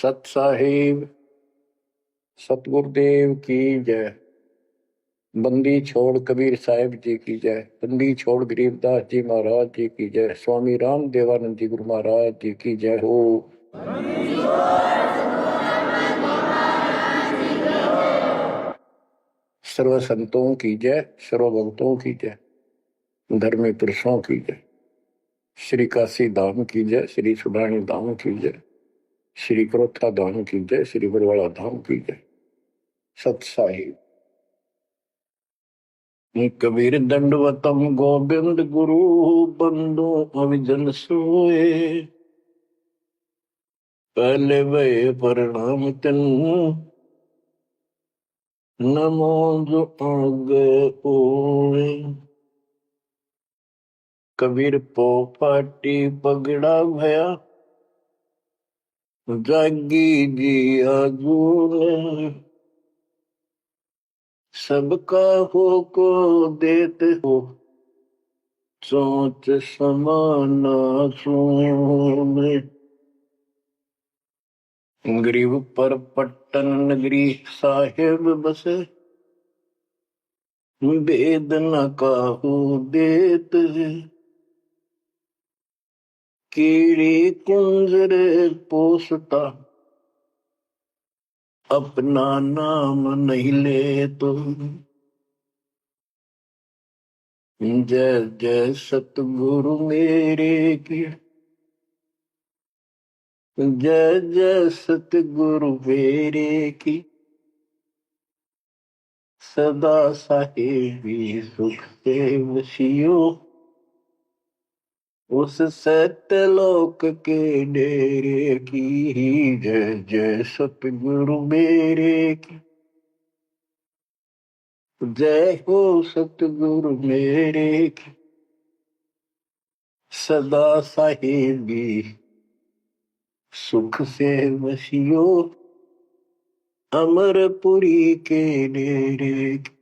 सत साहिब सतगुरुदेव की जय। बंदी छोड़ कबीर साहिब जी की जय। बंदी छोड़ गरीबदास जी महाराज जी की जय। स्वामी राम देवानंद जी गुरु महाराज जी की जय हो। सर्व संतों की जय, सर्व भक्तों की जय, धर्मी पुरुषों की जय। श्री काशी धाम की जय, श्री सुडानी धाम की जय, श्री क्रोथा धाम की जय, श्री बरवाड़ा धाम की जय। सत साहिब कबीर दंडवतम गोविंद गुरु बंदो अविजन सोए। पहले भय प्रणाम तन नमो जो आगे ओए। कबीर पो पाटी पगड़ा भया जागी जी आजूने। सबका हो को देत हो सोच समाना सुने। गरीब पर पट्टन नगरी साहेब बसे वेद न काहू देत। कीड़ी कुंजर पोसता अपना नाम नहीं ले तो। जय जय सतगुरु मेरे की, जय जय सतगुरु मेरे की। सदा साहेबी सुख से वसियो उस सत्यलोक के डेरे की। जय जय सतगुरु मेरे की, जय हो सतगुरु मेरे की। सदा साहेबी सुख से वसियो अमरपुरी के डेरे की।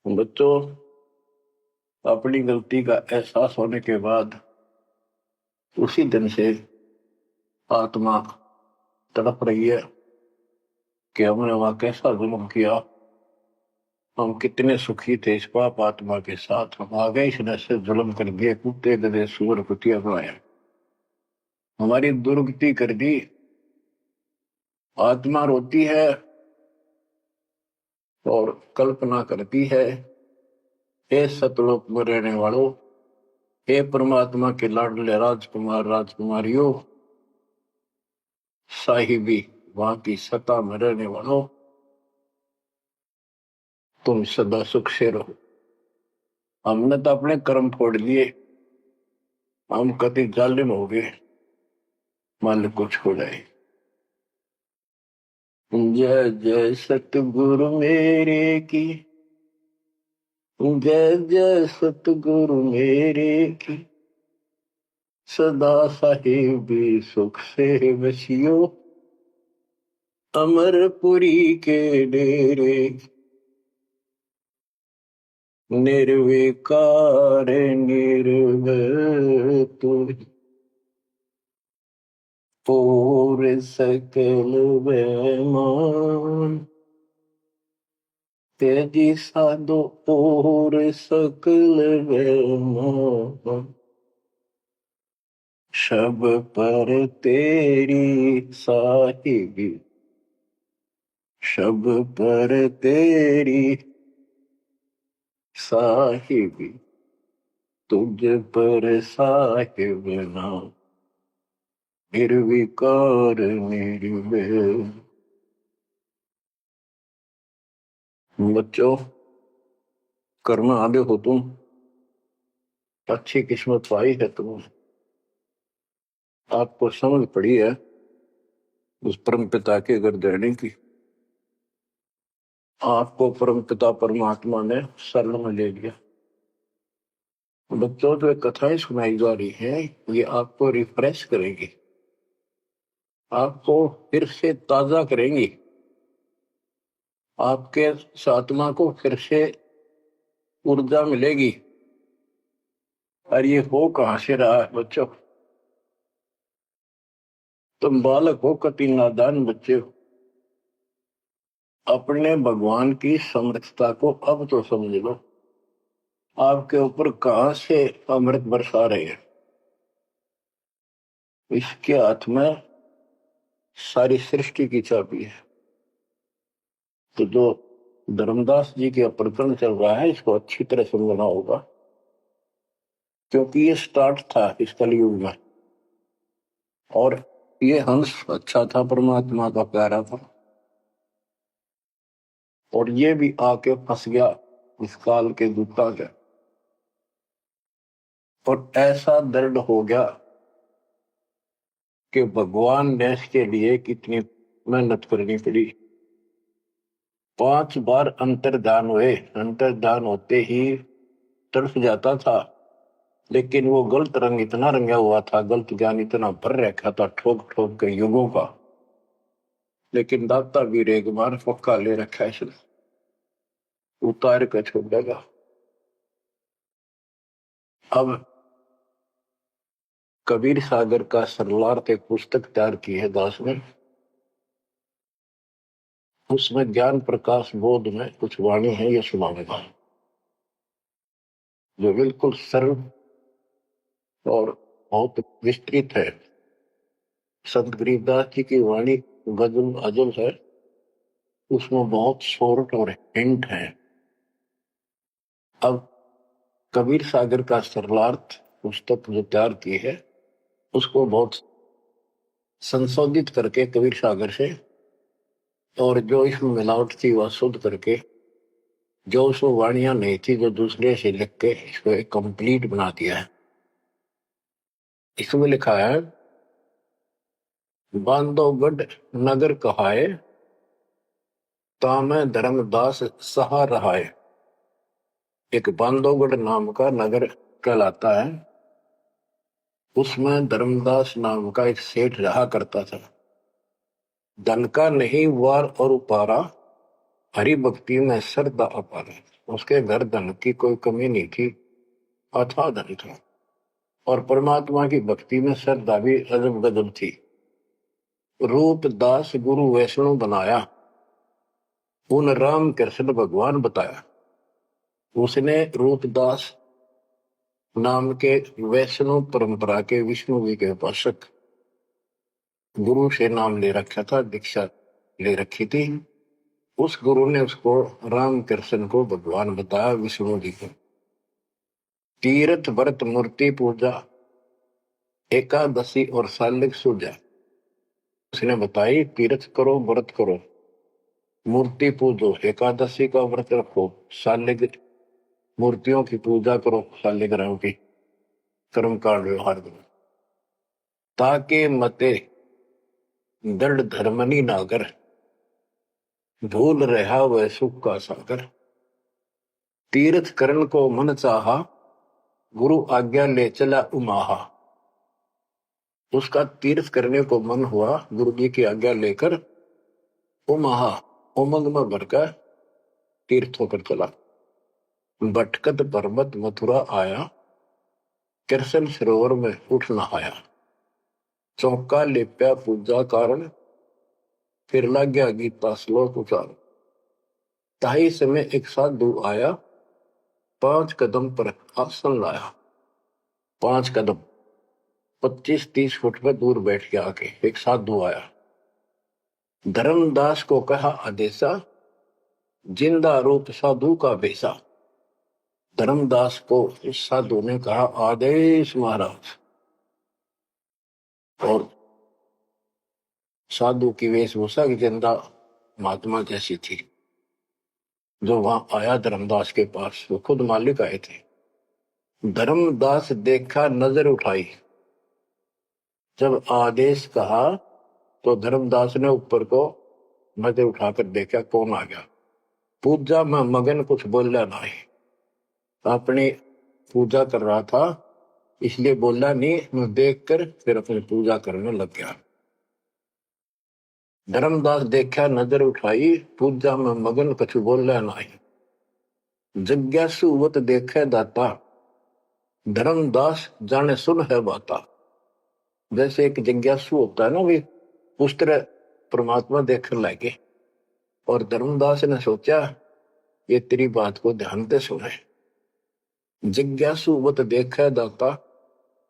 बच्चों, अपनी गलती का एहसास होने के बाद उसी दिन से आत्मा तड़प रही है कि हमने वहां कैसा जुल्म किया। हम कितने सुखी थे इस पाप आत्मा के साथ। हम आ गए इसने से जुल्म कर दिए, कुत्ते गधे सूअर कुतिया बनाया, हमारी दुर्गति कर दी। आत्मा रोती है और कल्पना करती है, हे सतलोक में रहने वालों, हे परमात्मा के लाडले राजकुमार राजकुमारियों, साहिबी वहां की सत्ता में रहने वालों, तुम सदा सुख से रहो। हमने तो अपने कर्म फोड़ लिए, हम कति जालिम हो गए, मालिक को छोड़ाए। जय जय सतगुरु मेरे की, जय जय सतगुरु मेरे की। सदा साहिबी सुख से वसियो अमरपुरी के डेरे। निर्विकार निर्भय तुझ और सकल बेमान। तेजी साधो और सकल बेमान। शब पर तेरी साहिबी, शब पर तेरी साहिबी, तुझ पर साहिब नाम निर्विकार निर्भय। बच्चों, कर्म आगे हो तुम, अच्छी किस्मत पाई है तुम। आपको समझ पड़ी है उस परम पिता के घर रहने की। आपको परम पिता परमात्मा ने शरण में ले लिया। बच्चों, जो कथाएं सुनाई जा रही हैं ये आपको रिफ्रेश करेंगी, आपको फिर से ताजा करेंगी, आपके आत्मा को फिर से ऊर्जा मिलेगी। और ये हो कहां से रहा है बच्चों? तुम बालक हो, कति नादान बच्चे हो, अपने भगवान की समर्थता को अब तो समझ लो। आपके ऊपर कहां से अमृत बरसा रहे हैं? इसके हाथ में सारी सृष्टि की चाबी है। तो जो धर्मदास जी के प्रकरण चल रहा है, इसको अच्छी तरह समझना होगा, क्योंकि ये स्टार्ट था इस कलयुग में। और ये हंस अच्छा था, परमात्मा का प्यारा था, और ये भी आके फंस गया इस काल के दूता के। और ऐसा दर्द हो गया कि भगवान ने इसके लिए कितनी मेहनत करनी पड़ी। 5 बार अंतर्धान हुए, अंतर्धान होते ही तरस जाता था, लेकिन वो गलत रंग इतना रंगा हुआ था, गलत ज्ञान इतना भर रखा था ठोक ठोक के युगों का। लेकिन दाता वीर एक बार पक्का ले रखा है, इसने उतार कर छोड़ेगा। अब कबीर सागर का सरलार्थ एक पुस्तक तैयार की है दास ने। उसमें ज्ञान प्रकाश बोध में कुछ वाणी है, ये सुनाऊंगा, जो बिल्कुल सरल और बहुत विस्तृत है। संत गरीबदास जी की वाणी गजल अजल है, उसमें बहुत शॉर्ट और हिंट है। अब कबीर सागर का सरलार्थ पुस्तक जो तैयार की है, उसको बहुत संशोधित करके कबीर सागर से, और जो इसमें मिलावट थी वह शुद्ध करके, जो उसमें वाणियां नहीं थी जो दूसरे से लिख के इसको एक कंप्लीट बना दिया है। इसमें लिखा है, बांधवगढ़ नगर कहाए, तामे धर्मदास सहा रहाए। एक बांधवगढ़ नाम का नगर कहलाता है, उसमें धर्मदास नाम का एक सेठ रहा करता था। धन का नहीं वार और उपारा, हरि भक्ति में श्रद्धा अपार। उसके घर धन की कोई कमी नहीं थी, अथाह धन था, और परमात्मा की भक्ति में श्रद्धा भी अजब गजब थी। रूप दास गुरु वैष्णव बनाया, उन राम कृष्ण भगवान बताया। उसने रूपदास नाम के वैष्णव परंपरा के विष्णु जी के उपासक गुरु से नाम ले रखा था, दीक्षा ले रखी थी। उस गुरु ने उसको राम कृष्ण को भगवान बताया, विष्णु जी को। तीर्थ व्रत मूर्ति पूजा, एकादशी और सालिक सूजा उसने बताई। तीर्थ करो, व्रत करो, मूर्ति पूजो, एकादशी का व्रत रखो, सालिक मूर्तियों की पूजा करो, शालिग्राम की कर्म कांड व्यवहार करो, ताके मते दृढ़ धर्मनी नागर, भूल रहा वह सुख का सागर। तीर्थ करण को मन चाहा, गुरु आज्ञा ले चला उमाहा। उसका तीर्थ करने को मन हुआ, गुरु जी की आज्ञा लेकर उमाहा उमंग में भरकर तीर्थ होकर चला। भटकत पर्वत मथुरा आया, कृष्ण सरोवर में उठ नहाया। चौका लेप्या पूजा कारण, फिर लग गया गीता श्लोक उचार। ताही समय एक साधु आया, 5 कदम पर आसन लाया। 5 कदम 25-30 फुट पर दूर बैठ के आके एक साधु आया। धर्मदास को कहा आदेशा, जिंदा रूप साधु का बेसा। धर्मदास को इस साधु ने कहा, आदेश महाराज। और साधु की वेशभूषा की जिंदा महात्मा जैसी थी। जो वहां आया धर्मदास के पास, वो खुद मालिक आए थे। धर्मदास देखा, नजर उठाई। जब आदेश कहा तो धर्मदास ने ऊपर को नजर उठाकर देखा, कौन आ गया। पूजा में मगन, कुछ बोला नहीं, अपनी पूजा कर रहा था, इसलिए बोला नहीं। मैं देखकर फिर अपनी पूजा करने लग गया। धर्मदास देखा, नजर उठाई, पूजा में मगन, कुछ बोला नहीं। जिज्ञासुवत देखे दाता, धर्मदास जाने सुन है बाता। जैसे एक जिज्ञासु होता है ना, भी उस तरह परमात्मा देखने लगे और धर्मदास ने सोचा ये तेरी बात को ध्यान से सुने। जिज्ञासु मत देखे दाता,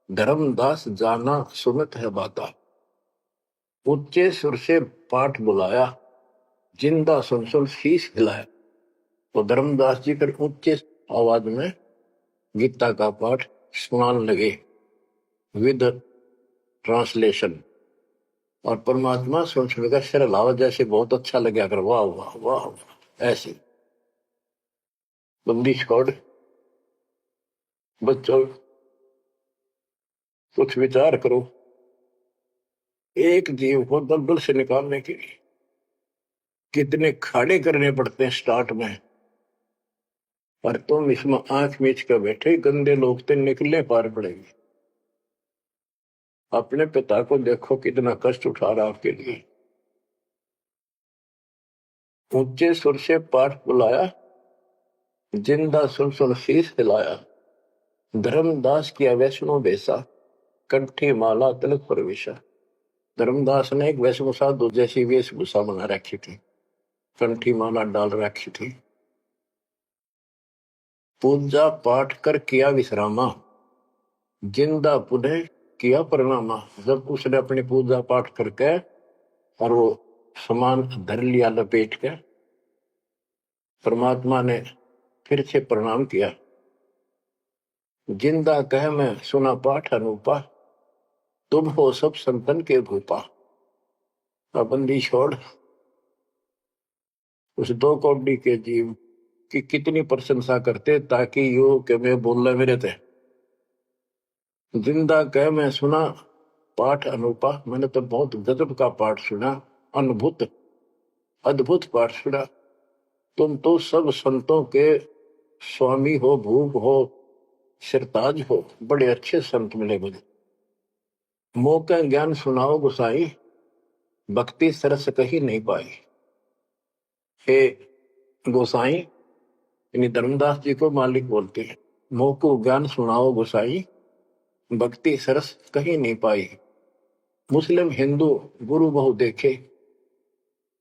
धर्मदास जाना सुनत है बाता। ऊंचे सुर से पाठ बुलाया, जिंदा सुन सुन शीश हिलाया। तो धर्मदास जी कर ऊंचे आवाज में गीता का पाठ सुनाने लगे विद ट्रांसलेशन। और परमात्मा सुन सुनकर सिर हिलावा, जैसे बहुत अच्छा लगे कर वाह वाह वाह वाह। ऐसे बंदी छोड़ बच्चों कुछ विचार करो, एक जीव को दलदल से निकालने के लिए कितने खाड़े करने पड़ते हैं स्टार्ट में, और तुम इसमें आंख मीच कर बैठे गंदे लोग तो निकलने पार पड़ेंगे। अपने पिता को देखो कितना कष्ट उठा रहा आपके लिए। ऊंचे सुर से पाठ बुलाया, जिंदा सुन सुन शीश हिलाया। धर्मदास किया वैष्णो बेसा, कंठी माला तिलक प्रवेशा। धर्मदास ने एक वैष्णो साधु जैसी वेशभूषा बना रखी थी, कंठी माला डाल रखी थी। पूजा पाठ कर किया विश्रामा, जिंदा पुनः किया प्रणामा। जब उसने अपनी पूजा पाठ करके और वो सामान धर लिया लपेट के, परमात्मा ने फिर से प्रणाम किया। जिंदा कह मैं सुना पाठ अनूपा, तुम हो सब संतन के भूपा। बंदी छोड़ उस दो कौड़ी के जीव की कितनी प्रशंसा करते ताकि यो के मैं बोल मेरे थे। जिंदा कह मैं सुना पाठ अनूपा, मैंने तो बहुत गजब का पाठ सुना, अद्भुत अद्भुत पाठ सुना। तुम तो सब संतों के स्वामी हो, भूप हो, सिरताज हो, बड़े अच्छे संत मिले मुझे। मौका ज्ञान सुनाओ गुसाई, भक्ति सरस कहीं नहीं पाई। हे गोसाई, यानी धर्मदास जी को मालिक बोलते हैं, मोको ज्ञान सुनाओ गोसाई, भक्ति सरस कहीं नहीं पाई। मुस्लिम हिंदू गुरु बहु देखे,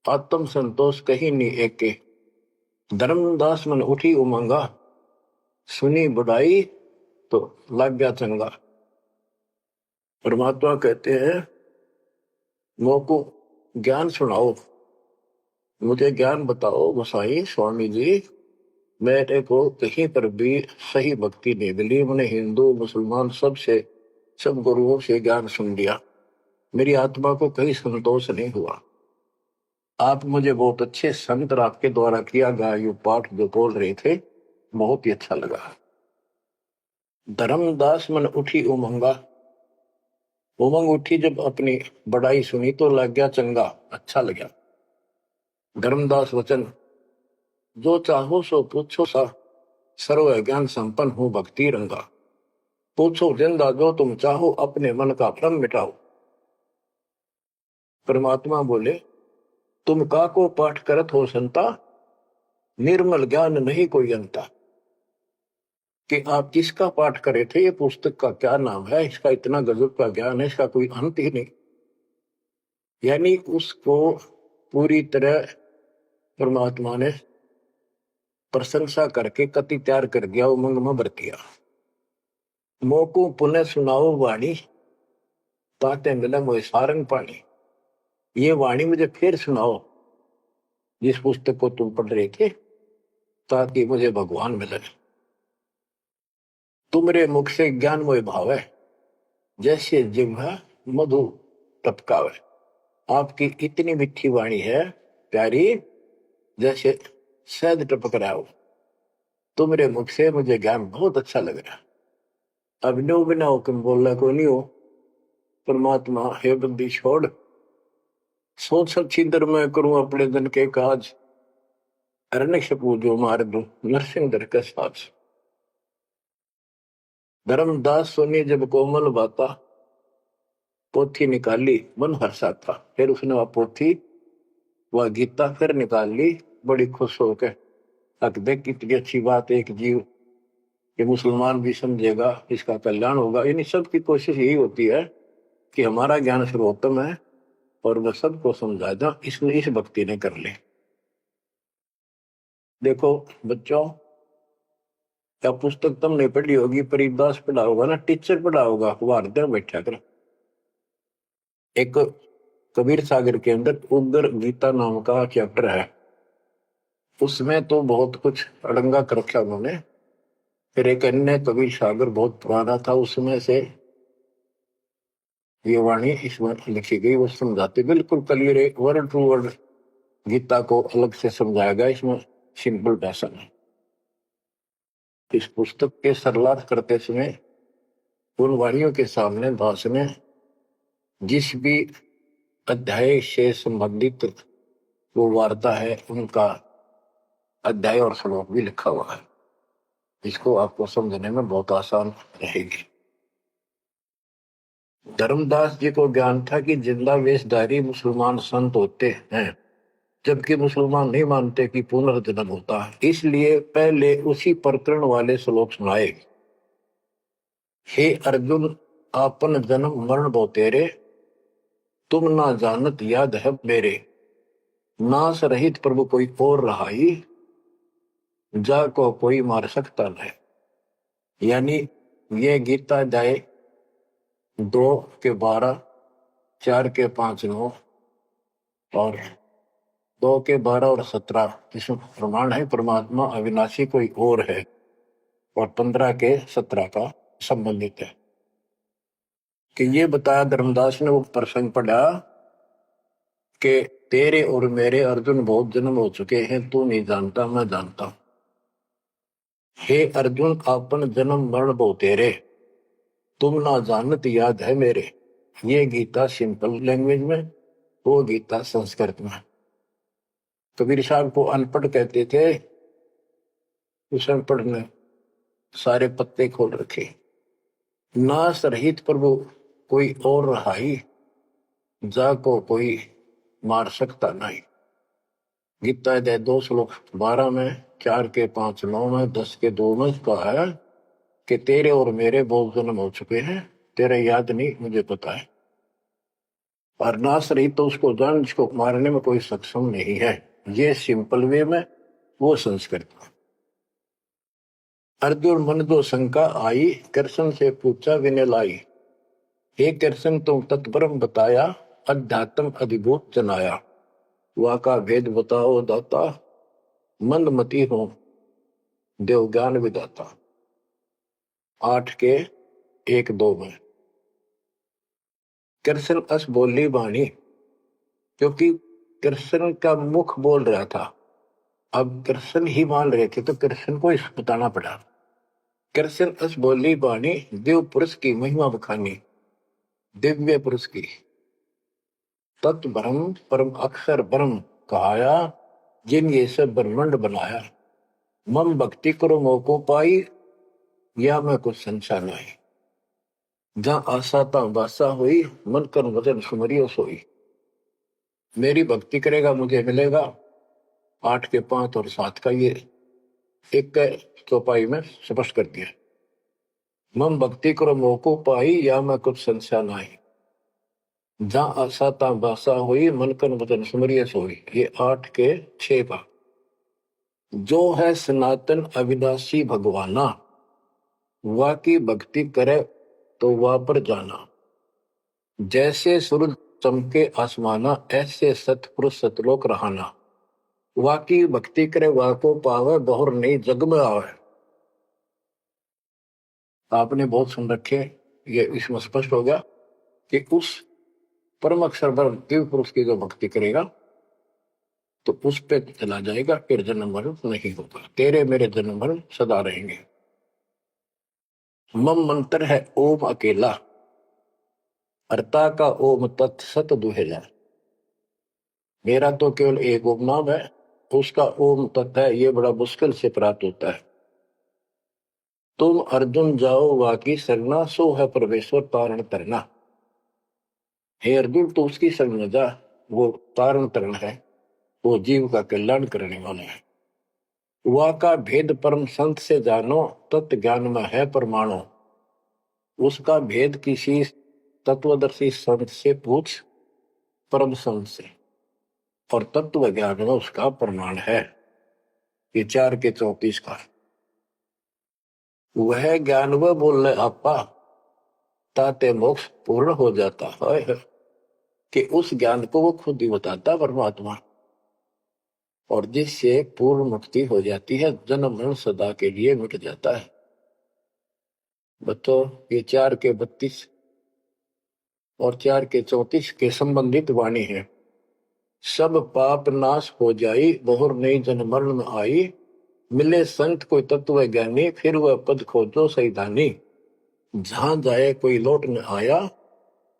आत्म संतोष कहीं नहीं एके। धर्मदास मन उठी उमंगा, सुनी बुढ़ाई तो लग गया चंगा। परमात्मा कहते हैं मोको ज्ञान सुनाओ, मुझे ज्ञान बताओ गोसाई स्वामी जी। मेरे को कहीं पर भी सही भक्ति नहीं मिली, मैंने हिंदू मुसलमान सब गुरुओं से ज्ञान सुन लिया, मेरी आत्मा को कहीं संतोष नहीं हुआ। आप मुझे बहुत अच्छे संत आपके द्वारा किया गया ये पाठ जो बोल रहे थे बहुत ही अच्छा लगा। धर्मदास मन उठी उमंगा, उमंग उठी जब अपनी बड़ाई सुनी तो लग गया चंगा, अच्छा लगा। धर्मदास वचन जो चाहो सो पूछो सा, सर्व ज्ञान संपन्न हो भक्ति रंगा। पूछो जिंदा जो तुम चाहो, अपने मन का भ्रम मिटाओ। परमात्मा बोले तुम का को पाठ करत हो संता, निर्मल ज्ञान नहीं कोई अंता। कि आप किसका पाठ करे थे, ये पुस्तक का क्या नाम है, इसका इतना गजब का ज्ञान है, इसका कोई अंत ही नहीं। यानी उसको पूरी तरह परमात्मा ने प्रशंसा करके कति तैयार कर दिया, उमंग में भर दिया। मोको पुनः सुनाओ वाणी, ताते मिले मोए सारंग पानी। ये वाणी मुझे फिर सुनाओ जिस पुस्तक को तुम पढ़ रहे थे, ताकि मुझे भगवान मिले। तुमरे मुख से ज्ञान मोए भावे, जैसे जिह्वा मधु टपकावे। आपकी इतनी मीठी वाणी है प्यारी, जैसे शहद टपक रहा हो। तुमरे मुख से मुझे ज्ञान बहुत अच्छा लग रहा। अब नो बिना हुक्म बोलना को नहीं हो। परमात्मा हे बंदी छोड़, सोच छिंदर मैं करूं अपने दिन के काज, अरण्य पूजो मार दू नरसिंह दर का साज। धर्मदास सुनी जब कोमल बाता, पोथी निकाली मन हर्षा था। फिर उसने वह पोथी वह गीता फिर निकाल ली बड़ी खुश होकर। अक देख कितनी अच्छी बात, एक जीव ये मुसलमान भी समझेगा, इसका कल्याण होगा। इन सब की कोशिश यही होती है कि हमारा ज्ञान सर्वोत्तम है और वह सबको समझा दो, इसने इस भक्ति ने कर ले। देखो बच्चों, क्या पुस्तक तुमने पढ़ी होगी, परिदास पढ़ा होगा ना, टीचर पढ़ा होगा, अखबार दे बैठा कर। एक कबीर सागर के अंदर उग्र गीता नाम का चैप्टर है, उसमें तो बहुत कुछ अड़ंगा कर रखा उन्होंने। फिर एक अन्य कबीर सागर बहुत पुराना था, उसमें से ये वाणी इसमें लिखी गई, वो समझाते बिल्कुल क्लियर है, वर्ड टू वर्ड गीता को अलग से समझाया गया इसमें, सिंपल भाषा में। इस पुस्तक के सरलार्थ करते समय उन वाणियों के सामने दास ने जिस भी अध्याय से संबंधित वो वार्ता है, उनका अध्याय और श्लोक भी लिखा हुआ है। इसको आपको समझने में बहुत आसान रहेगी। धर्मदास जी को ज्ञान था कि जिंदा वेशधारी मुसलमान संत होते हैं, जबकि मुसलमान नहीं मानते कि पुनर्जन्म होता है। इसलिए पहले उसी प्रकरण वाले श्लोक सुनाए। हे अर्जुन, आपन जन्म मरण बहु तेरे, तुम ना जानत याद है मेरे। नाश रहित प्रभु कोई और रहाई, जा को कोई मार सकता नहीं। यानी ये गीता अध्याय 2:12, 4:5-9 और 2:12 और 17 इसमें प्रमाण है परमात्मा अविनाशी कोई और है, और 15:17 का संबंधित है कि ये बताया धर्मदास ने वो प्रसंग पढ़ा कि तेरे और मेरे अर्जुन बहुत जन्म हो चुके हैं, तू नहीं जानता, मैं जानता हूं। हे अर्जुन, आपन जन्म मरण बहु तेरे, तुम ना जानत याद है मेरे। ये गीता सिंपल लैंग्वेज में, वो गीता संस्कृत में। कबीर साहब को अनपढ़ कहते थे, उस अनपढ़ ने सारे पत्ते खोल रखे। नाश रहित प्रभु कोई और रहाई, जा को कोई मार सकता नहीं। गीता अध्याय 2:12 में, 4:5-9 में, 10:2 में कहा है कि तेरे और मेरे बहुत जन्म हो चुके हैं, तेरे याद नहीं, मुझे पता है। और नाश रहित तो उसको जान जिसको मारने में कोई सक्षम नहीं है। ये सिंपल वे में, वो संस्कृत में। अर्जुन मन दो शंका आई, कृष्ण से पूछा विनय लाई। हे कृष्ण, तुम तत्परम बताया, अध्यात्म अधिभूत जनाया। वा का भेद बताओ दाता, मंदमती हो देव ज्ञान विदाता। 8:1-2 में कृष्ण अस बोली बाणी, क्योंकि कृष्ण का मुख बोल रहा था, अब कृष्ण ही मान रहे थे तो कृष्ण को इस बताना पड़ा। कृष्ण अस बोली बाणी, देव पुरुष की महिमा बखानी, दिव्य पुरुष की। तत् ब्रह्म परम अक्षर ब्रह्म कहाया, जिन ये सब ब्रह्मांड बनाया। मम भक्ति करो मोको पाई, या मैं कुछ संशय नहीं। जहां आशा ता बासा हुई, मन कर वजन सुमरियो सोई। मेरी भक्ति करेगा मुझे मिलेगा। 8:5 और 7 का ये एक चौपाई में स्पष्ट कर दिया। मम भक्ति करो मोको पाई, या मैं कुछ संशय नहीं। जहां आशा ता बासा हुई, मन कर वजन सुमरियो सोई। ये 8:6 का। जो है सनातन अविनाशी भगवाना, वा की भक्ति करे तो वह पर जाना। जैसे सूरज चमके आसमाना, ऐसे सतपुरुष सतलोक रहाना। वा की भक्ति करे वा को पावे, बहुर नहीं जग में आवे। आपने बहुत सुन रखे, ये इसमें स्पष्ट हो गया कि उस परम अक्षर ब्रह्म दिव्य पुरुष की जो भक्ति करेगा तो उस पे चला जाएगा, फिर जन्म मरण नहीं होगा। तेरे मेरे जन्म मरण सदा रहेंगे। मम मंत्र है ओम अकेला, अर्ता का ओम तत् सत दुहेला। मेरा तो केवल एक ओम नाम है, उसका ओम तत् है, ये बड़ा मुश्किल से प्राप्त होता है। तुम अर्जुन जाओ वाकी सरना, सो है परमेश्वर तारण तरना। हे अर्जुन, तो उसकी शरण जा, वो तारण तरण है, वो जीव का कल्याण करने वाला है। वा का भेद परम संत से जानो, तत्व ज्ञान में है परमाणु। उसका भेद किसी तत्वदर्शी संत से पूछ, परम संत से, और तत्व ज्ञान में उसका प्रमाण है। ये 4 के 34 का वह ज्ञान वह बोल रहे आपा ताते मोक्ष पूर्ण हो जाता है, कि उस ज्ञान को वो खुद ही बताता परमात्मा, और जिससे पूर्ण मुक्ति हो जाती है, जन्म मरण सदा के लिए मिट जाता है। बताओ, ये 4 के 32 और 4 के 34 के संबंधित वाणी है। सब पाप नाश हो जाई, बहुर नई जन्म मरण में आई, मिले संत कोई तत्व ज्ञानी, फिर वह पद खोजो सही दानी। जहां जाए कोई लौट न आया,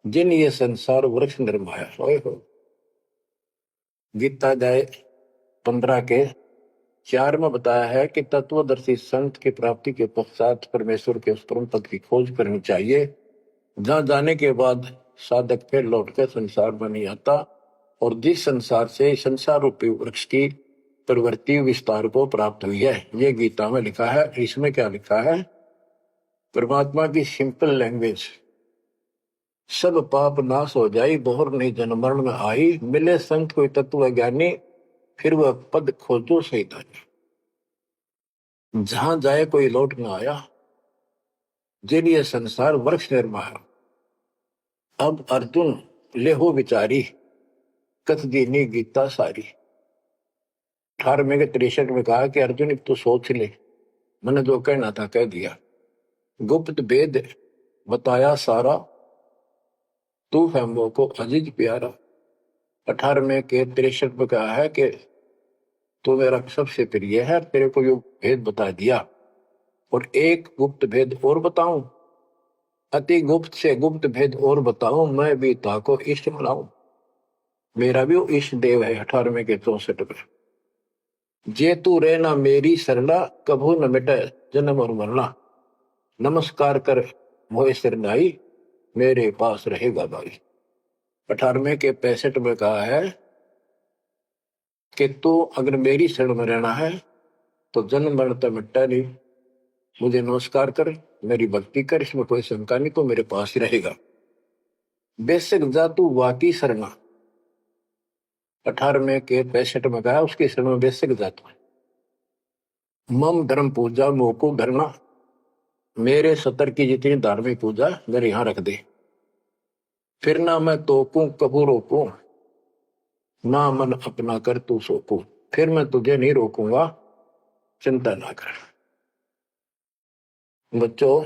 जिन ये संसार वृक्ष निर्माया। हो गीता जाए 15 के 4 में बताया है कि तत्वदर्शी संत की प्राप्ति के पश्चात परमेश्वर के उस परम पद की खोज करनी चाहिए, जहां जाने के बाद साधक फिर लौटकर संसार में नहीं आता, और जिस संसार से संसार रूपी वृक्ष की प्रवृत्ति विस्तार को प्राप्त हुई है। ये गीता में लिखा है। इसमें क्या लिखा है? परमात्मा की सिंपल लैंग्वेज, सब पाप नाश हो जाई, बहुर नहीं जन्म मरण में आई, मिले संत कोई तत्व ज्ञानी, फिर वह पद खोजो सही दानी। जहां जाए कोई लौट न आया, जिन ये संसार वृक्ष निर्माया। अब अर्जुन लेहो विचारी, कथ दीनी गीता सारी। 18वें के 63 में कहा कि अर्जुन तो सोच ले, मैंने जो कहना था कह दिया, गुप्त भेद बताया सारा, तू है मोह को अजीज प्यारा। 18वें के 63 में कहा है कि तू मेरा सबसे प्रिय है, तेरे को यो भेद बता दिया, और एक गुप्त भेद और बताऊं, अति गुप्त से गुप्त भेद और बताऊं, मैं भी ताको इष्ट बनाऊं। मेरा भी वो इष्ट देव है। 18वें के 64 में, जे तू रहना मेरी सरला, कभू न मिटे जन्म और मरना। नमस्कार कर मोह सिरनाई, मेरे पास रहेगा भाई। 18वें के 65 में कहा है कि तू अगर मेरी शरण में रहना है तो जन्म मरण तो मिटता नहीं, मुझे नमस्कार कर, मेरी भक्ति कर, इसमें कोई शंका नहीं, तो मेरे पास ही रहेगा। बेशक जा तू वाकी शरणा। 18वें के 65 में कहा उसकी शरण में बेशक जा तू। मम धर्म पूजा मोको धरना, मेरे सतर की जितनी धार्मिक पूजा मेरे यहां रख दे। फिर ना मैं तोकू कबू रोकू, ना मन अपना कर तू सोकू। फिर मैं तुझे नहीं रोकूंगा, चिंता ना कर। बच्चों,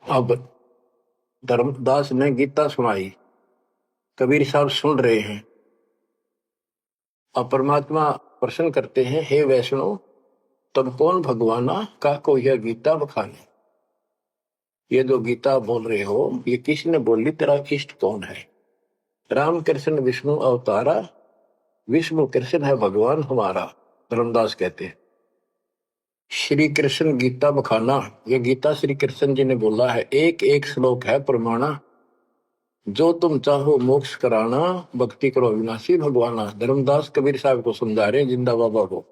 अब धर्मदास ने गीता सुनाई, कबीर साहब सुन रहे हैं, अब परमात्मा प्रश्न करते हैं, हे वैष्णव तब कौन भगवाना का को यह गीता बखाने। ये जो गीता बोल रहे हो ये किसने बोली, तेरा इष्ट कौन है? राम कृष्ण विष्णु अवतारा, विष्णु कृष्ण है भगवान हमारा। धर्मदास कहते हैं श्री कृष्ण गीता बखाना, ये गीता श्री कृष्ण जी ने बोला है। एक एक श्लोक है प्रमाणा, जो तुम चाहो मोक्ष कराना, भक्ति करो अविनाशी भगवाना। धर्मदास कबीर साहब को समझा रहे, जिंदा बाबा को,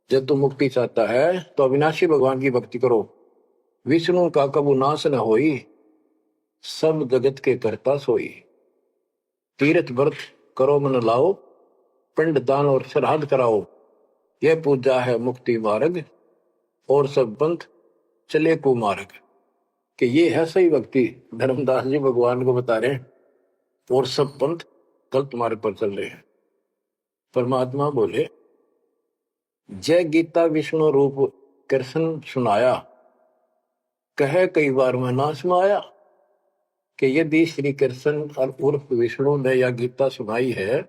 जब तुम मुक्ति चाहता है तो अविनाशी भगवान की भक्ति करो। विष्णु का कबू नाश न होई, सब जगत के करता सोई। तीर्थ व्रत करो मन लाओ, पिंड दान और श्राद्ध कराओ। यह पूजा है मुक्ति मार्ग, और सब पंथ चले कुमार्ग। कि ये है सही भक्ति। धर्मदास जी भगवान को बता रहे हैं, और सब पंथ गलत मार्ग पर चल रहे हैं। परमात्मा बोले, जय गीता विष्णु रूप कृष्ण सुनाया, कहे कई बार मैं ना सुनाया। कि यदि श्री कृष्ण और उर्फ विष्णु ने यह गीता सुनाई है,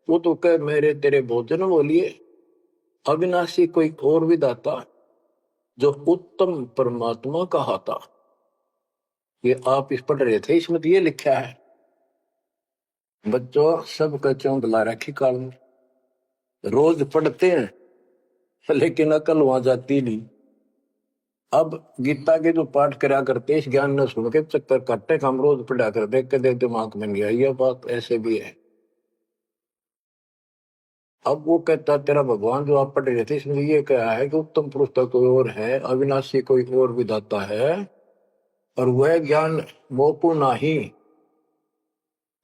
वो तो कह मेरे तेरे भोजन बोलिए, अविनाशी कोई और विधाता, जो उत्तम परमात्मा कहा था। ये आप इस पढ़ रहे थे, इसमें तो ये लिखा है। बच्चों सब कच्चों बुला रखी काल में, रोज पढ़ते हैं लेकिन अकल वहां जाती नहीं। अब गीता के जो पाठ करा करते, इस ज्ञान ने सुन के चक्कर काटते, हम रोज पढ़ा कर देख के देख दिमाग में नहीं आई। यह बात ऐसे भी है। अब वो कहता तेरा भगवान जो आप पढ़ रहे थे, इसमें ये कहा है कि उत्तम पुरुष तो कोई और है, अविनाशी कोई और विधाता है, और वह ज्ञान मोको नाही,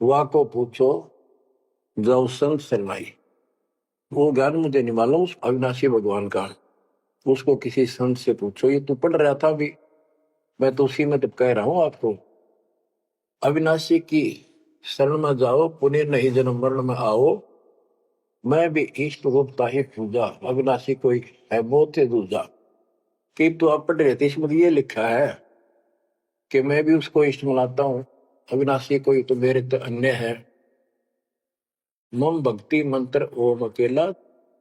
वा को पूछो जाओ संत शरणाई। वो ज्ञान मुझे नहीं मालूम उस अविनाशी भगवान का, उसको किसी संत से पूछो। ये तू पढ़ रहा था भी, मैं तो उसी में तो कह रहा हूं आपको। अविनाशी की शरण में जाओ, पुण्य नहीं जन्म मरण में आओ। मैं भी इष्ट रूपता ही पूजा, अविनाशी कोई है बहुत से दूजा। कि तो आप पढ़ रहे थे, इसमें ये लिखा है कि मैं भी उसको इष्ट मनाता हूं, अविनाशी कोई तो मेरे तो अन्य है। मम भक्ति मंत्र ओम अकेला,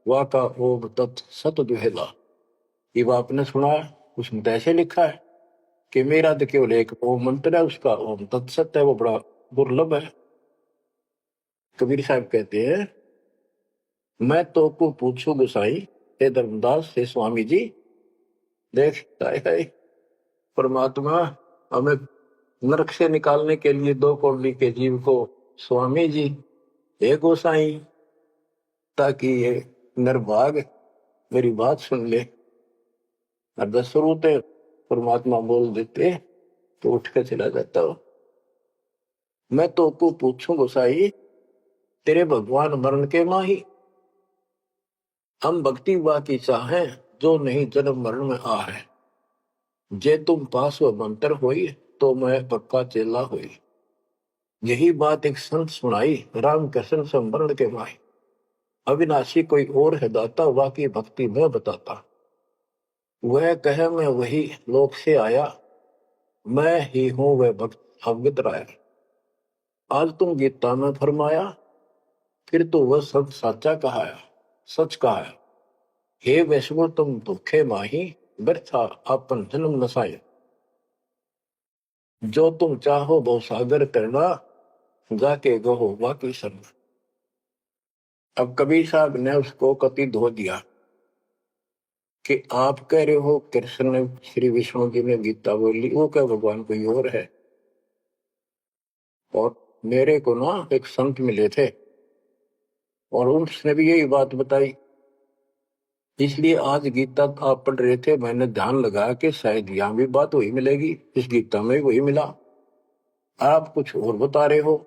वा का ओम तत् सत दुहेला। ये वो आपने सुना, उसमें तो ऐसे लिखा है कि मेरा तो केवल एक ओम मंत्र है, उसका ओम तत्सत है, वो बड़ा दुर्लभ है। कबीर साहब कहते हैं, मैं तो को पूछू गोसाई, हे धर्मदास हे स्वामी जी। देख है परमात्मा हमें नरक से निकालने के लिए दो कौड़ी के जीव को, स्वामी जी हे गोसाई, ताकि ये निर्भाग मेरी बात सुन ले। और दशरथ परमात्मा बोल देते तो उठ कर चला जाता हो। मैं तो को पूछूं गोसाई, तेरे भगवान मरण के माही, हम भक्ति वा की चाहे, जो नहीं जन्म मरण में आ है। जे तुम पास व मंत्र होई, तो मैं पक्का चेला हुई। यही बात एक संत सुनाई, राम कृष्ण संवरण के माही। अविनाशी कोई और है दाता, वाकी भक्ति मैं बताता। वह कहे मैं वही लोक से आया, मैं ही हूं वह भक्त अवगत राया। आज तुम गीता में फरमाया, फिर तो वह सब साचा कहाया, सच कहाया। हे वैष्णव तुम दुखे माही, व्यर्था आपन जन्म नसाया। जो तुम चाहो वो सागर करना, जाके गहो वाकी शरण। अब कबीर साहब ने उसको कति धो दिया कि आप कह रहे हो कृष्ण ने श्री विष्णु जी ने गीता बोली, वो क्या भगवान कोई और है। और मेरे को ना एक संत मिले थे और उसने भी यही बात बताई, इसलिए आज गीता आप पढ़ रहे थे, मैंने ध्यान लगाया कि शायद यहां भी बात वही मिलेगी, इस गीता में वही मिला, आप कुछ और बता रहे हो।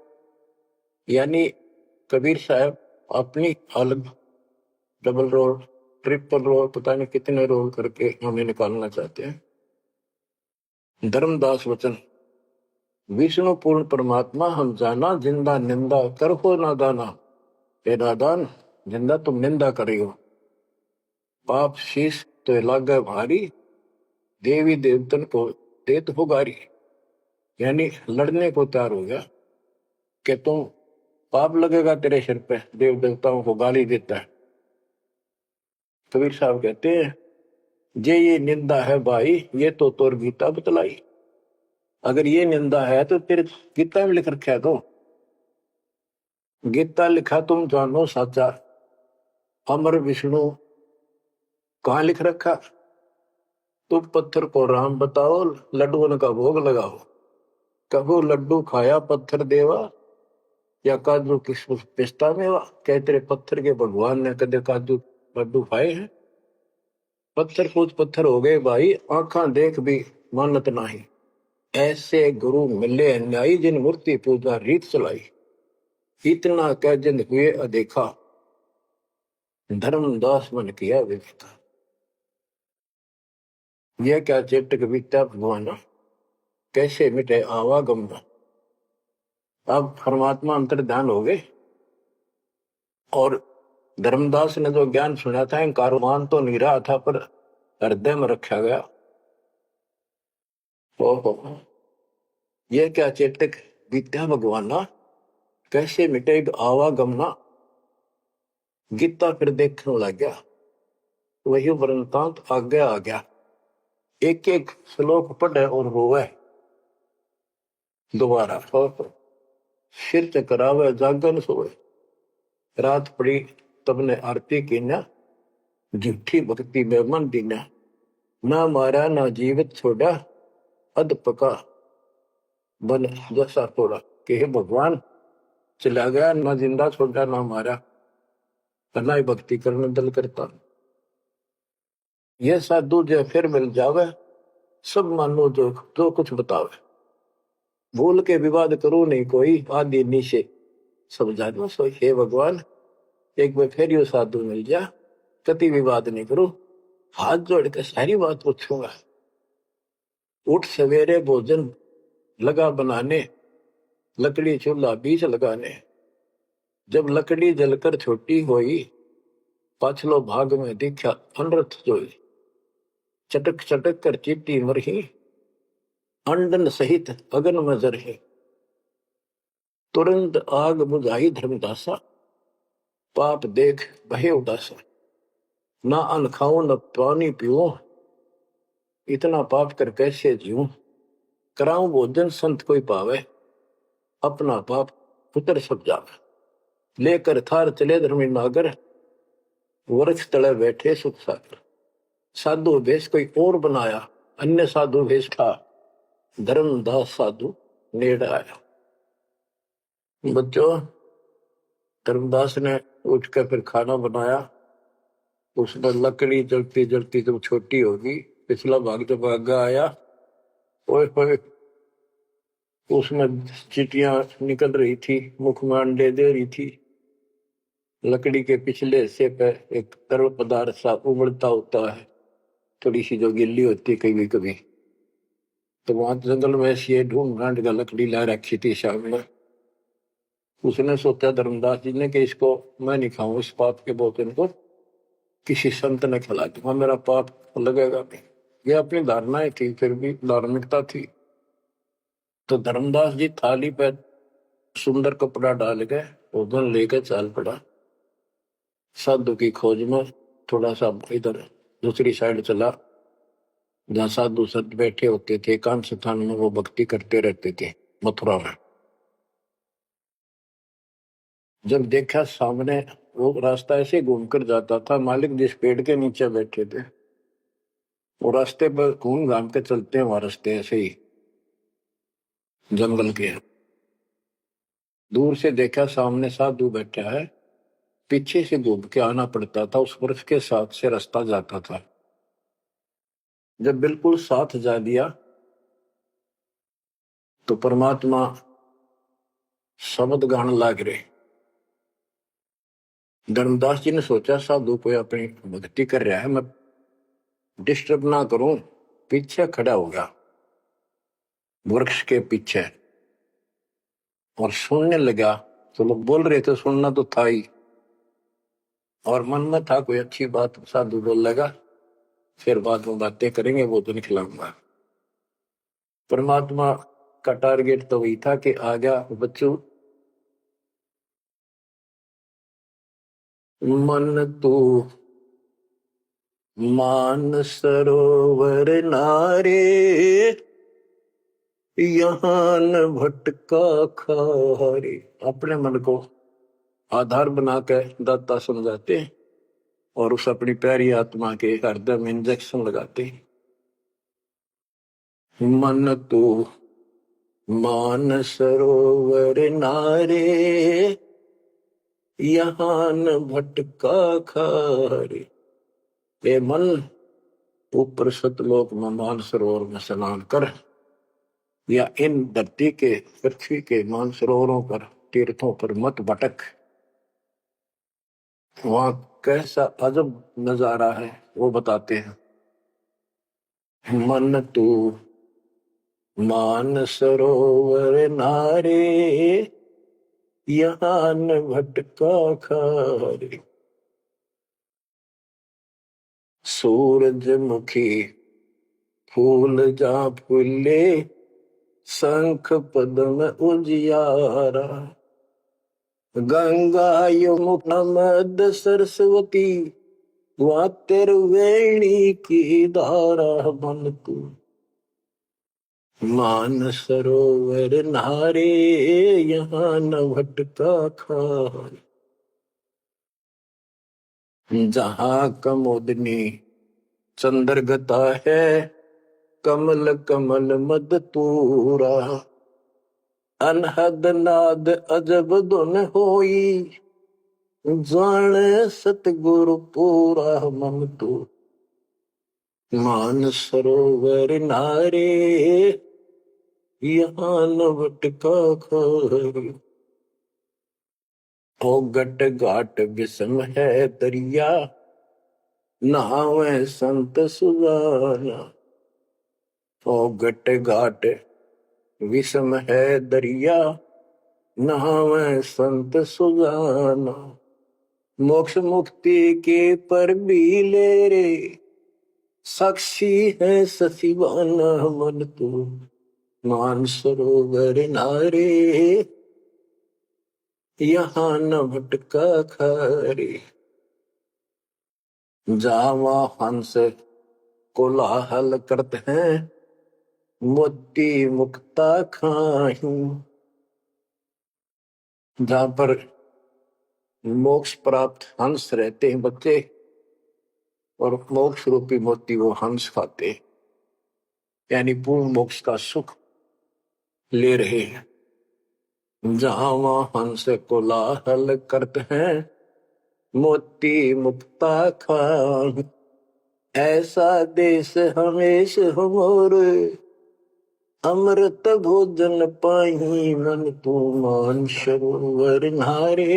यानी कबीर साहब अपनी अलग डबल रोल ट्रिपल रोल पता नहीं कितने रोल करके हमें निकालना चाहते हैं। धर्मदास वचन, विष्णु पूर्ण परमात्मा हम जाना, जिंदा निंदा कर हो ना दाना। हे नादान, जिंदा तुम निंदा करी हो, पाप शीश तो लागे भारी, देवी देवतन को देत हो गारी। यानी लड़ने को तैयार हो गया कि तुम पाप लगेगा तेरे सिर पे, देव देवताओं को गाली देता है। कबीर साहब कहते हैं, जे ये निंदा है भाई, ये तो तोर गीता बतलाई। अगर ये निंदा है तो तेरे गीता में लिख रखा है, तो गीता लिखा तुम जानो साचा, अमर विष्णु कहाँ लिख रखा, तुम पत्थर को राम बताओ, लड्डुओं का भोग लगाओ। कबो लड्डू खाया पत्थर देवा, या काजू किशमिश पिस्ता मेवा। क्या तेरे पत्थर के भगवान ने कदे काजू लड्डू खाए हैं। पत्थर पूछ पत्थर हो गए भाई, आंखा देख भी मानत नहीं। ऐसे गुरु मिले अन्यायी, जिन मूर्ति पूजा रीत चलाई। इतना कह जिन हुए अदेखा, धर्मदास मन किया विवेका। यह क्या चेटक बीता भगवान, कैसे मिटे आवागम। अब परमात्मा अंतर ध्यान हो गए और धर्मदास ने जो ज्ञान सुना था, कारवान तो नहीं रहा था पर हृदय में रखा गया। ओहो, यह क्या चेतक विद्या भगवाना, कैसे मिटेगा आवागमना। गीता फिर देखने लग गया, वही वृंतांत आगे आ गया। एक एक श्लोक पढ़े और रोवे दोबारा, सिर चकरावे जागन सोए। रात पड़ी तब ने आरती की न, झूठी भक्ति में मन दीना। ना मारा ना जीवित छोड़ा, अध पका बन जैसा थोड़ा। कि हे भगवान, चला गया ना जिंदा छोड़ा ना मारा, करना ही भक्ति करने दल करता। यह साधु जो फिर मिल जावे, सब मानो जो जो कुछ बतावे। भूल के विवाद करो नहीं कोई, आदि नीचे सब जानो सोई। हे भगवान, एक बार फिर यो साधु मिल जा, कति विवाद नहीं करो, हाथ जोड़ के सारी बात पूछूंगा। उठ सवेरे भोजन लगा बनाने, लकड़ी चूल्हा बीच लगाने। जब लकड़ी जलकर छोटी होई, पाछलो भाग में दिखा अनरथ जोई। चटक चटक कर चीटी मरही, अंडन सहित अगन में जरही। तुरंत आग बुझाई धर्मदासा, पाप देख भय उदासा। ना अन्न खाऊं न पानी पीऊं, इतना पाप कर कैसे जीऊं। कराऊं भोजन संत कोई पावे, अपना पाप उतर सब जावे। लेकर थार चले धर्मी नागर, वृक्ष तले बैठे सुख सागर। साधु भेष कोई और बनाया, अन्य साधु भेष था, धर्मदास साधु नेड़ आया। बच्चों, धर्मदास ने उठकर फिर खाना बनाया। उसने लकड़ी जलती जलती जब छोटी होगी, पिछला भाग जब आगे आया, ओए होए, उसमें चीटियां निकल रही थी, मुख में अंडे दे रही थी। लकड़ी के पिछले हिस्से पे एक तरल पदार्थ सा उबलता होता है, थोड़ी सी जो गिल्ली होती है कभी कभी। तो वहां जंगल में से ढूंढ ढांड का लकड़ी ला रखी थी सामने। उसने सोचा धर्मदास जी ने कि इसको मैं नहीं खाऊं, इस पाप के भोजन को किसी संत ने खिला दूंगा, मेरा पाप लगेगा नहीं। ये अपनी धारणाएं थी, फिर भी धार्मिकता थी। तो धर्मदास जी थाली पे सुंदर कपड़ा डाल के भोजन लेकर चाल पड़ा। साधु की खोज में थोड़ा सा इधर दूसरी साइड चला, जहाँ साधु संत बैठे होते थे, एकांत स्थान में वो भक्ति करते रहते थे मथुरा में। जब देखा सामने, वो रास्ता ऐसे घूमकर जाता था, मालिक जिस पेड़ के नीचे बैठे थे वो रास्ते पर घूम घाम के चलते हैं, वहां रास्ते ऐसे ही जंगल के। दूर से देखा सामने साधु बैठा है, पीछे से घूम के आना पड़ता था, उस वृक्ष के साथ से रास्ता जाता था। जब बिल्कुल साथ जा दिया तो परमात्मा शब्द गान लाग रहे। धर्मदास जी ने सोचा साधु कोई अपनी भक्ति कर रहा है, मैं डिस्टर्ब ना करूं, पीछे खड़ा होगा वृक्ष के पीछे और सुनने लगा। तो लोग बोल रहे थे, सुनना तो था ही, और मन में था कोई अच्छी बात साधु बोल लगा, फिर बाद में बातें करेंगे, वो तो निकलाऊंगा। परमात्मा का टारगेट तो वही था कि आ गया बच्चों, मन तू मान सरोवर नारे, यहाँ न भटका खारे। अपने मन को आधार बना के दाता समझाते और उस अपनी प्यारी आत्मा के हृदय में इंजेक्शन लगाते। मन तू मान सरोवर नारे, यहाँ न भटका खारे। ए मन, ऊपर सतलोक में मान सरोवर में स्नान कर, या इन धरती के पृथ्वी के मान सरोवरों पर, तीर्थों पर मत भटक। वहां कैसा अजब नजारा है वो बताते हैं। मन तू मान सरोवर नारे, यहाँ न भटका खारे। सूरजमुखी फूल जा फूले, शंख पद्म उजियारा। गंगा यमुना मद सरस्वती, वहाँ वेणी की धारा। मन तू मान सरोवर नारे, यहाँ न भटका खारे। जहाँ कमोदनी चंद्रगता है, कमल कमल मद तूरा। अनहद नाद अजब धुन होई, जान सतगुरु पूरा। मन तू मान सरोवर नारे, यहाँ न भटका खारी। ओ गट घाट विषम है दरिया, नहावे संत सुजाना। ओ गट घाट विषम है दरिया, नहावे संत सुजाना। मोक्ष मुक्ति के पर भी ले रे, साक्षी है सचिवाना मन तू। मान सरोवर नारे, यहाँ न भटका खारे। जावा हंस कोलाहल करते हैं, मोती मुक्ता खाही। जहां पर मोक्ष प्राप्त हंस रहते हैं बच्चे, और मोक्ष रूपी मोती वो हंस खाते, यानी पूर्ण मोक्ष का सुख ले रहे हैं। जहां वहां हंस कोलाहल करते हैं, मोती मुक्ता खाही। ऐसा देश हमेश हमोरे, अमृत भोजन पाही मन तू। मान सरोवर नारे,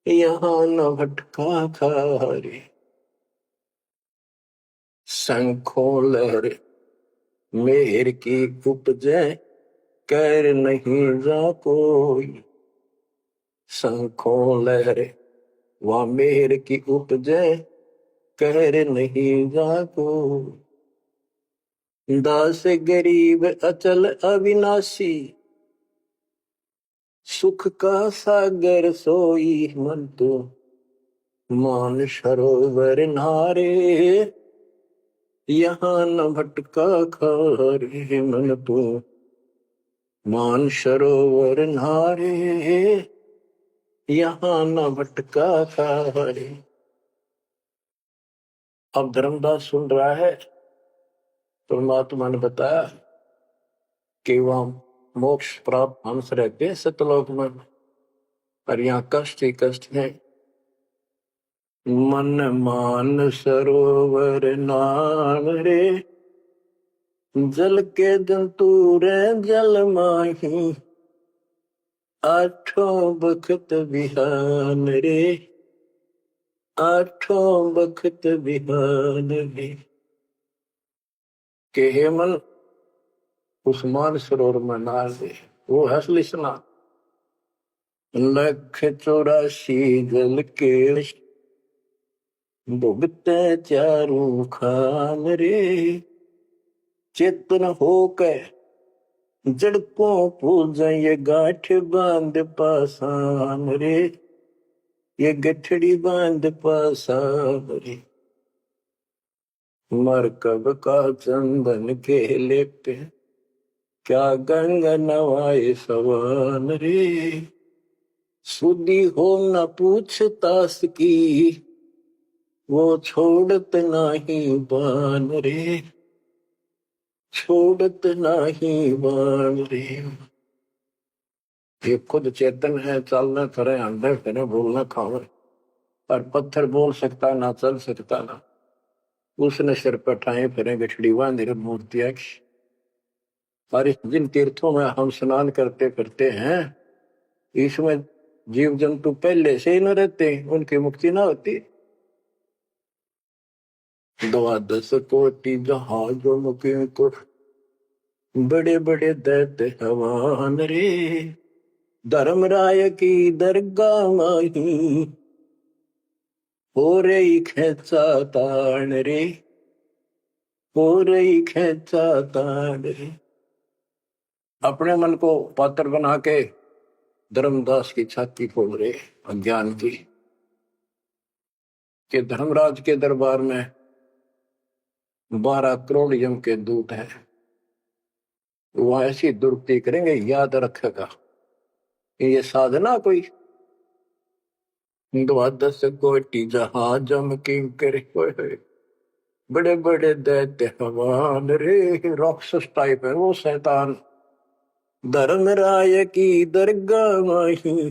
यहाँ न भटका खारे। शंखों लहर मेहर की उपजे, कर नहीं जा कोई। शंखों लहर वह मेहर की उपजे, कर नहीं जा कोई। दास गरीब अचल अविनाशी, सुख का सागर सोई मन तू। मान सरोवर नारे, यहाँ न भटका खारे मन तू। मान सरोवर नारे, यहाँ न भटका खारे। अब धर्मदास सुन रहा है, परमात्मा ने बताया कि वहां मोक्ष प्राप्त हंस रहते हैं सतलोक में, और यहाँ कष्ट ही कष्ट है। मन मान सरोवर नाम रे, जल के जंतु रे जल माही। आठों बखत बिहान रे, आठों बखत बिहान रे। के हे मन उस मान सरोवर में नहा दे, वो हंस लिसना। लख 84 जल के भुगते चारों खान रे। चेतन होकर जड़ को पूजा, ये गांठ बांध पासान रे। ये गठड़ी बांध पासान रे। मरकब का चंदन के लेपते, क्या गंगा नवाए सवान रे। सुधी हो न पूछतास की, वो छोड़त नहीं बान रे। छोड़त नहीं बान रे। ये खुद चेतन है, चलना करे अंडे फिरे बोलना खावे, पर पत्थर बोल सकता ना, चल सकता ना। उसने सिर पर ठाए फिरे गठड़ी बांध मूर्तियां। और जिन तीर्थों में हम स्नान करते फिरते हैं, इसमें जीव जंतु पहले से ही न रहते, उनकी मुक्ति ना होती। 12 कोटि जहाजों मुके को, बड़े बड़े दैत्य हवान रे। धर्मराय की दरगाह माही, हो रही खेचा तान रे। हो रही खेचा तान रे। अपने मन को पात्र बना के धर्मदास की छाती खोल रहे अज्ञान की, कि धर्मराज के दरबार में 12 करोड़ यम के दूत हैं, वो ऐसी दुर्गति करेंगे, याद रखेगा। ये साधना कोई 12 कोटि जहाज की करे, बड़े बड़े दैत्य हवान रे। राक्षस टाइप है वो शैतान। धर्मराय की दरगाह माही,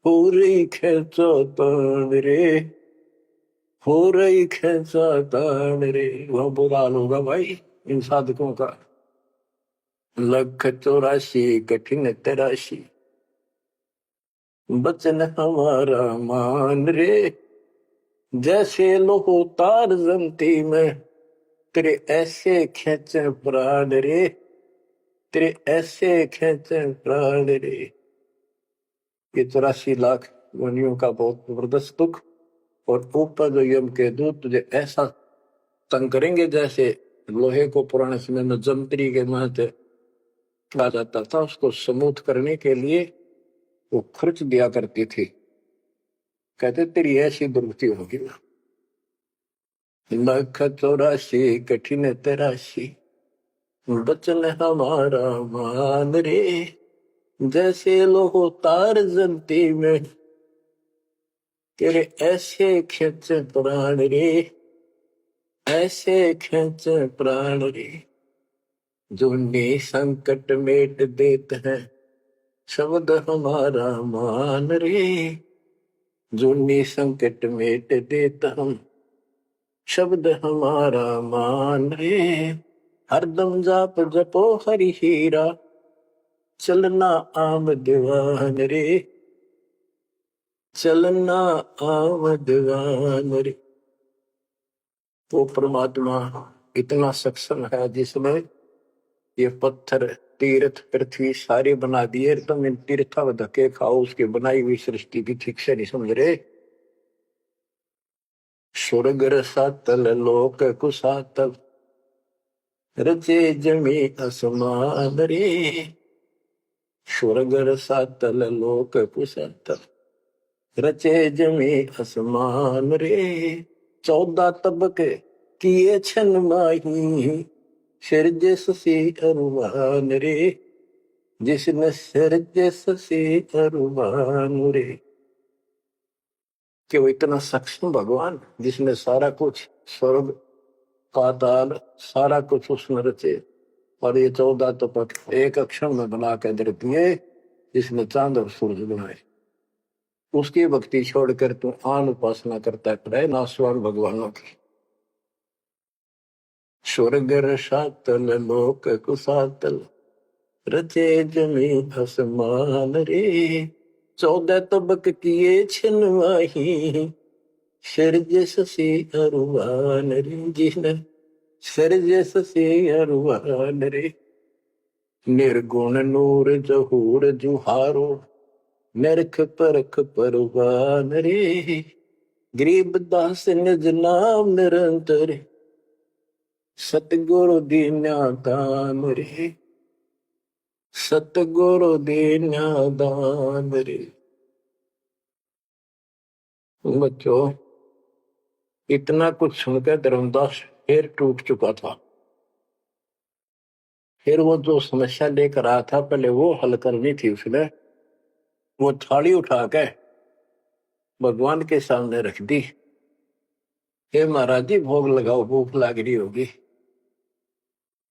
हो रही खेचा तान रे। हो रही खेचा तान रे। वह बुरा हाल होगा भाई इन साधकों का। 184 कठिन तराशी, बचन हमारा मान रे, जैसे लोहो तार जमती में, तेरे ऐसे खेचे प्राण रे, तेरे ऐसे खेचे प्राण रे। ये 84 लाख योनियों का बहुत जबरदस्त दुख, और ऊपर जो यम के दूत तुझे ऐसा तंग करेंगे जैसे लोहे को पुराने समय में जंतरी के महत्व कहा जाता था, उसको समूथ करने के लिए वो खर्च दिया करती थी। कहते तेरी ऐसी दुर्गति होगी। 184 कठिन तराशी, बचन हमारा मान रे, जैसे लोहो तार जमती में, तेरे ऐसे खेच प्राण रे, ऐसे खेच प्राण रे। जो संकट मेट देते हैं, शब्द हमारा मान रे, जो संकट मेट देता हम, शब्द हमारा मान रे। हरदम जाप जपो हरि हीरा, चलना आम दीवान रे, चलना आम दीवान रे। वो परमात्मा इतना सक्षम है जिसने ये पत्थर तीर्थ पृथ्वी सारे बना दिए। तुम इन तीर्था धक्के खाओ, उसकी बनाई हुई सृष्टि भी ठीक से नहीं समझ रहे। स्वर्ग रसातल लोक कुसातल, रचे जमी असमान रे, स्वर्ग रसातल लोक कुसातल, रचे जमी असमान रे। 14 तबके किए छन माही, सिरजे ससी अरुमान रे, जिसने सिरजे ससी अरुमान रे। कि वो इतना सक्षम भगवान जिसने सारा कुछ स्वर्ग पाताल सारा कुछ उसने रचे, और ये 14 तपक एक अक्षर में बना के दे दिए, जिसने चांद और सूरज बनाए। उसकी भक्ति छोड़कर तू आन उपासना करता है नासवान भगवानों की। स्वर्ग रसातल लोक कुसातल, रचे जमी आसमान रे, 14 तबक किए छिनवाही, सिरजे ससी अरुवान रे, जिसने सिरजे ससी अरुवान रे। निर्गुण नूर जहूर जुहारो, निरख परख परवान रे, गरीब दास निज नाम निरंतर, सतगुरु दीन्या दान रे, सतगुरु दीन्या दान रे। बच्चों, इतना कुछ सुनकर धर्मदास फिर टूट चुका था। फिर वो जो समस्या लेकर आया था, पहले वो हल करनी थी उसने। वो थाली उठा के भगवान के सामने रख दी। हे महाराज जी, भोग लगाओ, भूख लग रही होगी।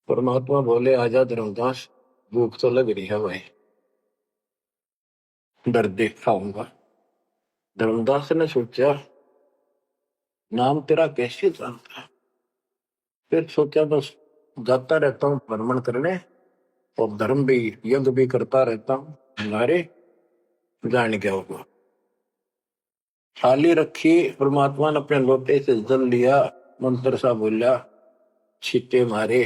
परमात्मा बोले, आजा धर्मदास, भूख तो लग रही है भाई, डर देख खाऊंगा। धर्मदास ने सोचा, नाम तेरा कैसे जानता है? फिर सोचा, बस जाता रहता हूँ भ्रमण करने, और धर्म भी यज्ञ भी करता रहता हूँ, हमारे जान क्या होगा। थाली रखी, परमात्मा ने अपने लोटे से जल लिया, मंत्र सा बोला, छींटे मारे,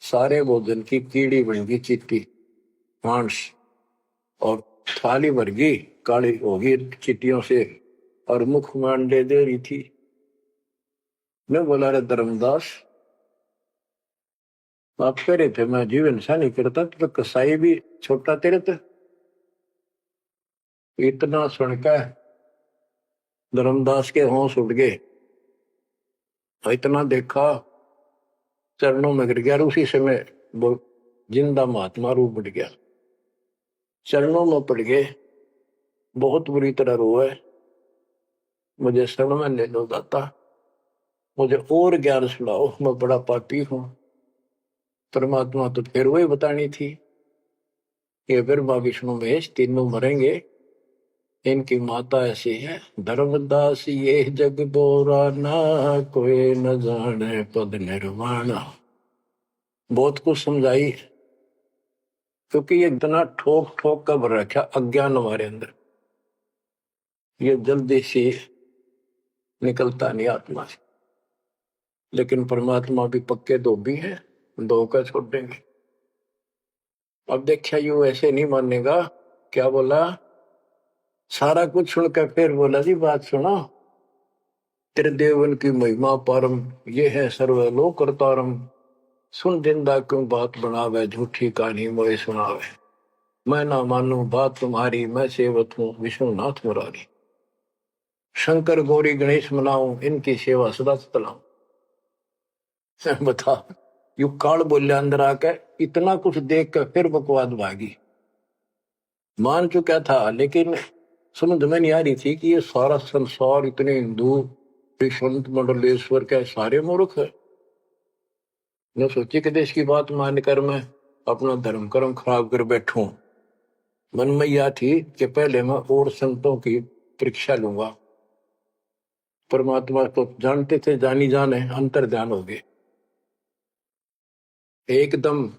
सारे भोजन की कीड़ी बन गई, चीटी मांस, और थाली भर गई, काली होगी चीटियों से, और मुख मांडे दे रही थी। मैं बोला, रे धर्मदास, आप कह रहे थे मैं जीवन सा नहीं करता, तो कसाई भी छोटा तेरे थे। इतना सुनकर धर्मदास के होश उड़ गए। इतना देखा, चरणों में गिर गया। उसी समय वो जिंदा महात्मा रूप बढ़ गया, चरणों में पड़ गए, बहुत बुरी तरह रोए, मुझे शरण में ले लो दाता, मुझे और ज्ञान सुनाओ, मैं बड़ा पापी हूं। परमात्मा तो फिर वही बतानी थी, ये ब्रह्मा विष्णु महेश तीनों मरेंगे, इनकी माता ऐसी है। धर्मदास ये जग बोरा ना, कोई न जाने पद निर्वाणा। बहुत कुछ समझाई, क्योंकि ये इतना ठोक ठोक कर भर रखा अज्ञान हमारे अंदर, ये जल्दी से निकलता नहीं आत्मा से। लेकिन परमात्मा भी पक्के धोबी है, धोखा छोड़ देंगे। अब देखा यू ऐसे नहीं मानेगा, क्या बोला, सारा कुछ सुनकर फिर बोला जी बात सुनो, तेरे देवन की महिमा परम, ये है सर्वलोक करतारम, सुन जिंदा क्यों बात बनावे, झूठी कहानी मोए सुनावे, मैं ना मानू बात तुम्हारी, मैं सेवक हूँ विष्णुनाथ मुरारी, शंकर गौरी गणेश मनाऊं, इनकी सेवा सदा चलाऊं। बता, यू काल बोलिया अंदर आके, इतना कुछ देख कर फिर बकवाद भागी। मान चुका था लेकिन समझ में नहीं आ रही थी कि ये सारा संसार इतने हिंदू संत मंडलेश्वर के सारे मूर्ख है। मैं सोची कि देश की बात मानकर मैं अपना धर्म कर्म खराब कर बैठूं। मन में यह थी कि पहले मैं और संतों की परीक्षा लूंगा। परमात्मा तो जानते थे, जानी जाने अंतर ध्यान हो गए एकदम।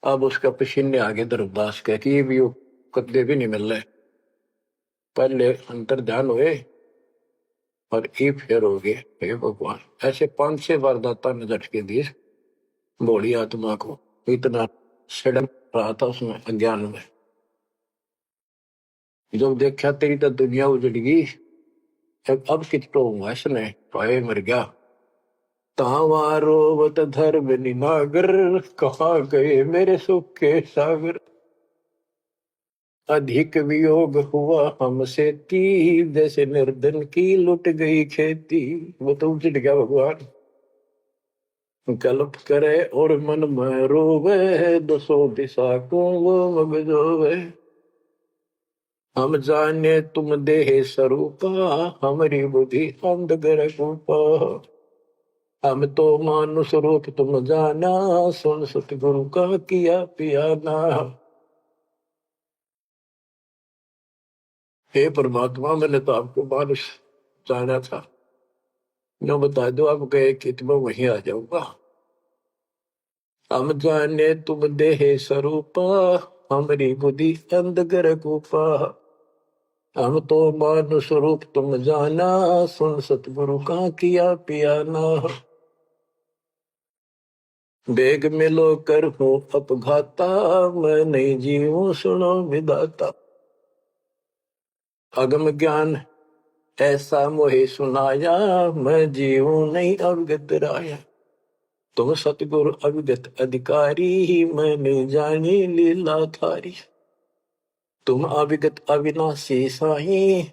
अब उसका पसीने आगे धर्मदास कह कि ये भी कदे भी नहीं मिल रहे, पहले अंतर ध्यान हुए और ये फेर हो गए। हे भगवान, ऐसे 5-6 बार दाता ने झटके दिए भोली आत्मा को, इतना सड़क रहा था उसमें अज्ञान में। जब देखा तेरी तो दुनिया उजड़ गई, अब कितो हुआ इसने पाए मर गया। तावारोवत धर्म निनागर, कहाँ गए मेरे सुख के सागर, अधिक वियोग हुआ हमसे ती, जैसे निर्धन की लुट गई खेती। वो तो उजड़ गया भगवान। कल्प करे और मन में रोवे, दसों दिशा को वो मगजोवे, हम जाने तुम देह स्वरूपा, हमारी बुद्धि अंधगर रूपा, हम तो मानुष रूप तुम जाना, सुन सतगुरु का किया पियाना। हे परमात्मा, मैंने तो आपको मानुष जाना था, न बता दो आप गए कि मैं वहीं आ जाऊंगा। हम जाने तुम देह स्वरूपा, हमारी बुद्धि अंधगर रूपा, हम तो मानुष रूप तुम जाना, सुन सतगुरु का किया पियाना। बेग मिलो कर हो अपघाता, मैं नहीं जीऊं सुनो विदाता, अगम ज्ञान ऐसा मोहे सुनाया, मैं जीऊं नहीं अवगत राया, तुम सतगुरु अवगत अधिकारी, मैंने जानी लीला थारी, तुम अविगत अविनाशी साई,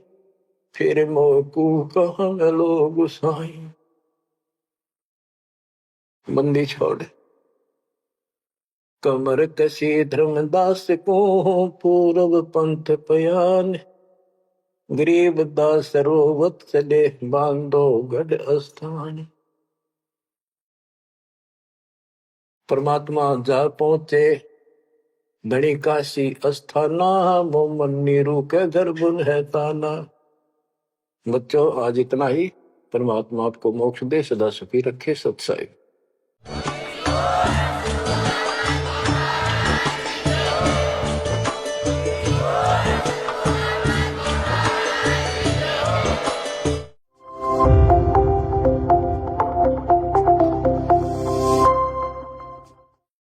फिर मोकू कहाँ लो गुसाई। बंदी छोड़ कमर कसी धर्मदास को, पूर्व पंथ पयान, गरीब दास रोवत चले, बांधो गढ़ स्थान। परमात्मा जा पहुंचे धनी काशी अस्थाना, मोमन नीरू के घर बुन है ताना। बच्चों, आज इतना ही। परमात्मा आपको मोक्ष दे, सदा सुखी रखे। सत्संग।